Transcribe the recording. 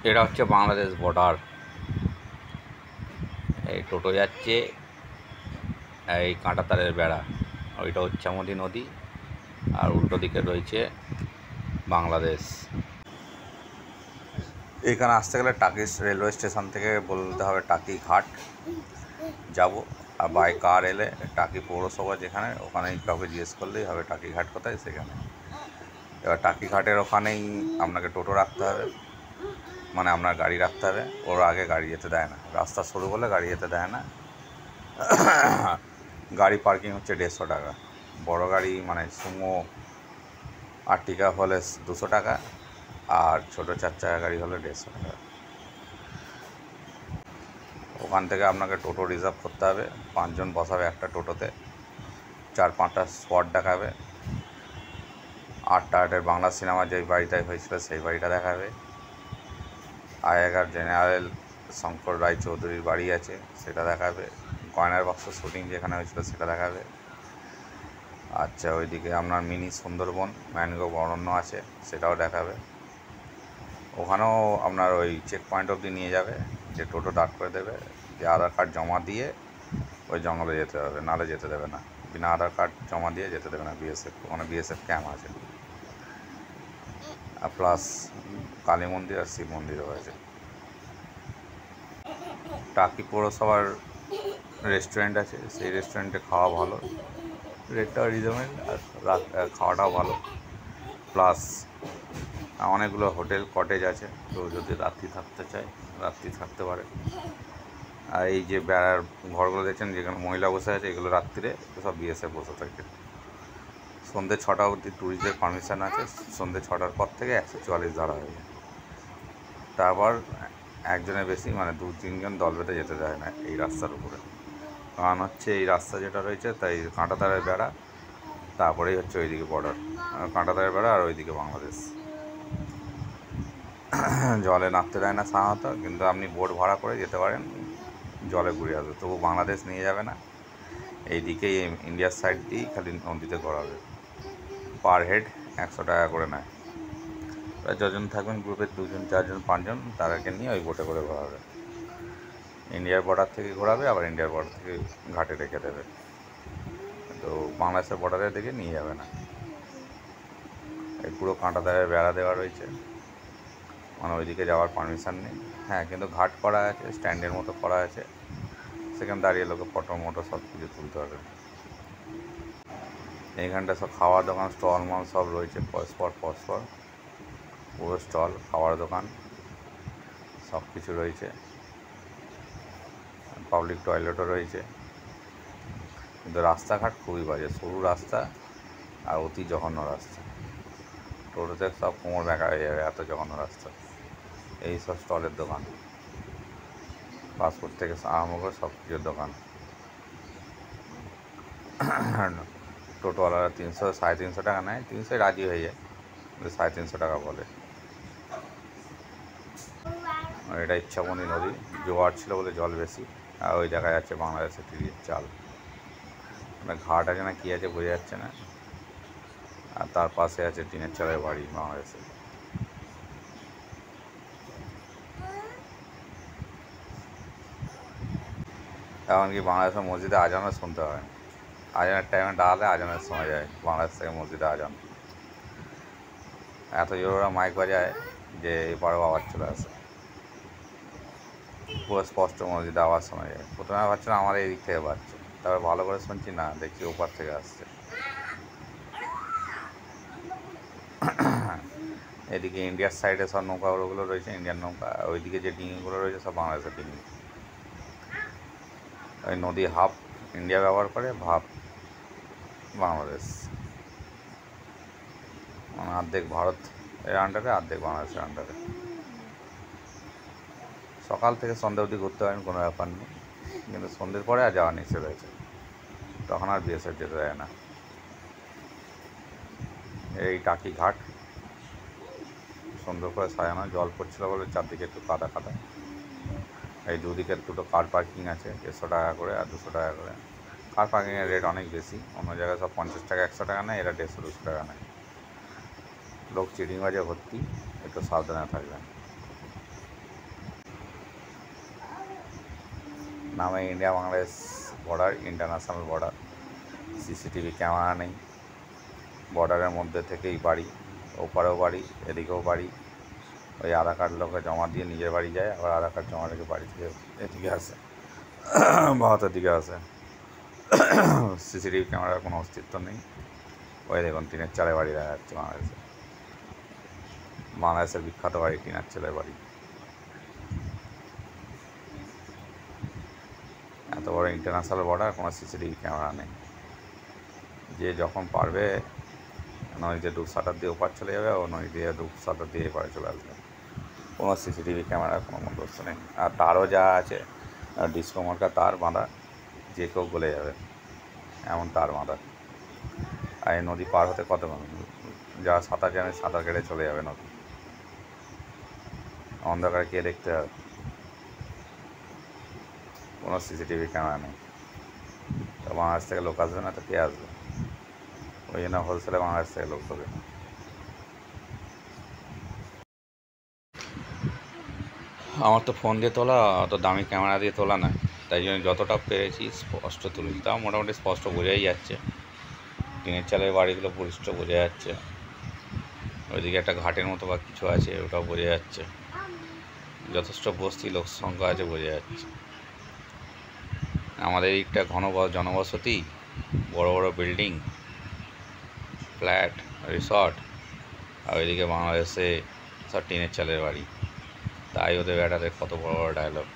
এটা হচ্ছে বাংলাদেশ বর্ডার। এই টোটো যাচ্ছে, এই কাঁটাতারের বেড়া, ওইটা ইচ্ছামতি নদী, আর উল্টো দিকে রয়েছে বাংলাদেশ। এখানে আসতে গেলে টাকি রেলওয়ে স্টেশন থেকে বলতে হবে টাকি ঘাট যাব, আর বাই কার এলে টাকি পৌরসভা যেখানে, ওখানেই কাউকে জিজ্ঞেস করলেই হবে টাকি ঘাট কোথায়, সেখানে। এবার টাকি ঘাটের ওখানেই আপনাকে টোটো রাখতে হবে, মানে আপনার গাড়ি রাখতে হবে। ওর আগে গাড়ি যেতে দেয় না, রাস্তা সরু বলে গাড়ি যেতে দেয় না। গাড়ি পার্কিং হচ্ছে 150 টাকা। বড় গাড়ি মানে সুমো আর্টিকা হলে 200 টাকা, আর ছোটো 4 চাকা গাড়ি হলে 150 টাকা। ওখান থেকে আপনাকে টোটো রিজার্ভ করতে হবে, 5 জন বসাবে একটা টোটোতে, 4-5টা স্পট দেখাবে। 8টা বাংলা সিনেমা যেই বাড়িটায় হয়েছিল সেই বাড়িটা দেখাবে। আগেকার জেনারেল শঙ্কর রায়চৌধুরীর বাড়ি আছে, সেটা দেখাবে। গয়নার বাক্স শুটিং যেখানে হয়েছিল সেটা দেখাবে। আচ্ছা, ওইদিকে আপনার মিনি সুন্দরবন ম্যানগ্রোভ অরণ্য আছে, সেটাও দেখাবে। ওখানেও আপনার ওই চেক পয়েন্ট অবধি নিয়ে যাবে, যে টোটো দাঁড় করে দেবে, যে আধার কার্ড জমা দিয়ে ওই জঙ্গলে যেতে হবে, নাহলে যেতে দেবে না। বিনা আধার কার্ড জমা দিয়ে যেতে দেবে না বিএসএফ, ওখানে বিএসএফ ক্যাম্প আছে। আর প্লাস কালী মন্দির আর শিব মন্দিরও আছে। টাকি পৌরসভার রেস্টুরেন্ট আছে, সেই রেস্টুরেন্টে খাওয়া ভালো, রেটটাও রিজনেবল, আর খাওয়াটাও ভালো। প্লাস অনেকগুলো হোটেল কটেজ আছে, তো যদি রাত্রি থাকতে চায় রাত্রি থাকতে পারে। আর এই যে বেড়ার ঘরগুলো দেখছেন যেখানে মহিলা বসে আছে, এগুলো রাত্রিরে সব বিএসএফ বসে থাকে। সন্ধ্যে 6টা অবধি ট্যুরিস্টদের পারমিশন আছে, সন্ধ্যে 6টার পর থেকে 144 ধরা হয়ে যায়। তারপর একজনের বেশি মানে 2-3 জন দল বেঁধে যেতে দেয় না এই রাস্তার উপরে। কারণ হচ্ছে এই রাস্তা যেটা রয়েছে তাই কাঁটাতারের বেড়া, তারপরেই হচ্ছে ওইদিকে বর্ডার, কাঁটাতারের বেড়া, আর ওইদিকে বাংলাদেশ। জলে নামতে দেয় না সাধারণত, কিন্তু আপনি বোট ভাড়া করে যেতে পারেন, জলে ঘুরে আসবে, তবু বাংলাদেশ নিয়ে যাবে না। এইদিকেই ইন্ডিয়ার সাইড দিয়েই খালি নদীতে ঘোরাবে। পার হেড 100 টাকা করে নেয়। যজন থাকবেন গ্রুপে 2 জন 4 জন 5 জন, তাদেরকে নিয়ে ওই বোটে করে ঘোরাবে। ইন্ডিয়ার বর্ডার থেকে ঘোরাবে, আবার ইন্ডিয়ার বর্ডার থেকে ঘাটে রেখে দেবে, তো বাংলাদেশের বর্ডারের দিকে নিয়ে যাবে না। এই পুরো কাঁটাতারের বেড়া দেওয়া রয়েছে, মানে ওইদিকে যাওয়ার পারমিশন নেই। হ্যাঁ, কিন্তু ঘাট করা আছে, স্ট্যান্ডের মতো করা আছে, সেখানে দাঁড়িয়ে লোকে ফটো মোটো সব কিছু তুলতে হবে। এইখানটা সব খাওয়ার দোকান, স্টল মল সব রয়েছে, পরস্পর পুরো স্টল, খাওয়ার দোকান সব কিছু রয়েছে। পাবলিক টয়লেটও রয়েছে, কিন্তু রাস্তাঘাট খুবই বাজে, সরু রাস্তা আর অতি জঘন্য রাস্তা। টোটোতে সব কোমর ব্যাকা হয়ে যাবে, এত জঘন্য রাস্তা। এই সব স্টলের দোকান, পাসপোর্ট থেকে আরম্ভ করে সব কিছুর দোকান। টোটোওয়ালারা 300-350 টাকা নেয়, 300 রাজি হয়ে যায়, কিন্তু 350 টাকা বলে। আর এটা ইচ্ছামতি নদী, জোয়ার ছিল বলে জল বেশি। আর ওই দেখা যাচ্ছে বাংলাদেশের টিভির চাল, মানে ঘাট আছে না কী আছে বোঝা যাচ্ছে না। আর তার পাশে আছে টিনের চালের বাড়ি বাংলাদেশে। এমনকি বাংলাদেশের মসজিদে আজানও শুনতে হয়, আজানের টাইমে ডালে আজানের সময় যায় বাংলাদেশ থেকে মসজিদে আজান। এত জোর ওরা মাইক বাজায় যে এপারেও আওয়াজ চলে আসে, পুরো স্পষ্ট মসজিদে আওয়াজ শোনা যায়। প্রথমে ভাবছিলাম আমার এই দিক থেকে বাজছে, তারপর ভালো করে শুনছি না, দেখছি ওপার থেকে আসছে। এদিকে ইন্ডিয়ার সাইডে সব নৌকাগুলো রয়েছে, ইন্ডিয়ান নৌকা। ওইদিকে যে ডিঙিগুলো রয়েছে সব বাংলাদেশের ডিঙি। ওই নদী হাফ ইন্ডিয়া ব্যবহার করে, হাফ বাংলাদেশ, মানে অর্ধেক ভারত এর আন্ডারে, অর্ধেক বাংলাদেশের আন্ডারে। সকাল থেকে সন্ধ্যা অবধি ঘুরতে পারেন, কোনো ব্যাপার নেই, কিন্তু সন্ধ্যের পরে আর যাওয়া নিষেধ হয়েছে, তখন আর বিএসএফ যেতে দেয় না। এই টাকি ঘাট সুন্দর করে সাজানো, জল পড়ছিল বলে চারদিকে একটু কাদা কাদা। এই দুদিকে দুটো কার পার্কিং আছে, 150 টাকা করে আর 200 টাকা করে। কার পার্কিংয়ের রেট অনেক বেশি, অন্য জায়গায় সব 50 টাকা 100 টাকা নেয়, এরা 150-200 টাকা নেয়। লোক চিটিংবাজে ভর্তি, একটু সাবধানে থাকবেন। নামে India Bangladesh border, international border. CCTV camera নেই, বর্ডারের মধ্যে থেকেই বাড়ি, ওপারেও বাড়ি এদিকেও বাড়ি। ওই আধার কার্ড লোকে জমা দিয়ে নিজের বাড়ি যায়, আবার আধার কার্ড জমা রেখে বাড়ি থেকে এদিকে আসে, ভারতের দিকে আসে। সিসিটিভি ক্যামেরার কোনো অস্তিত্ব নেই। ওই দেখুন টিনের চালের বাড়ি দেখা যাচ্ছে বাংলাদেশে, বাংলাদেশের বিখ্যাত বাড়ি টিনের চালের বাড়ি। এত বড় ইন্টারন্যাশনাল বর্ডার, কোনো সিসিটিভি ক্যামেরা নেই। যে যখন পারবে নদী দিয়ে ডুব সাঁতার দিয়ে ওপার চলে যাবে, ও নদী দিয়ে ডুব সাঁতার দিয়ে এপারে চলে আসবে। কোনো সিসিটিভি ক্যামেরার কোনো বন্দোবস্ত নেই। আর তারও যা আছে, ডিসকো মার্কা তার বাঁধা, যে কেউ গলে যাবে এমন তার বাঁধা। আর এই নদী পার হতে কত যারা সাঁতার জানে সাঁতার কেটে চলে যাবে নদী, অন্ধকারে কে দেখতে হবে। কোনো সিসিটিভি ক্যামেরা নেই। তো বাংলাদেশ থেকে লোক আসবে না তো কে আসবে? ওই জন্য হোলসেলে বাংলাদেশ থেকে লোক ঢোকে না। আমার তো ফোন দিয়ে তোলা, অত দামি ক্যামেরা দিয়ে তোলা না, তাই জন্য যতটা পেরেছি স্পষ্ট তুলেছি। তাও মোটামুটি স্পষ্ট বোঝাই যাচ্ছে, টিনের চালের বাড়িগুলো পরিষ্কার বোঝা যাচ্ছে। ওইদিকে একটা ঘাটের মতো বা কিছু আছে, ওটাও বোঝা যাচ্ছে। যথেষ্ট বস্তি লোক সংখ্যা আছে, বোঝা যাচ্ছে। আমাদের এইটা ঘন জনবসতি, বড় বড় বিল্ডিং, ফ্ল্যাট, রিসর্ট। আর ওইদিকে বাংলাদেশে সব টিনের চালের বাড়ি, তাই ওদের ব্যাটাদের কত বড় বড় ডায়লগ।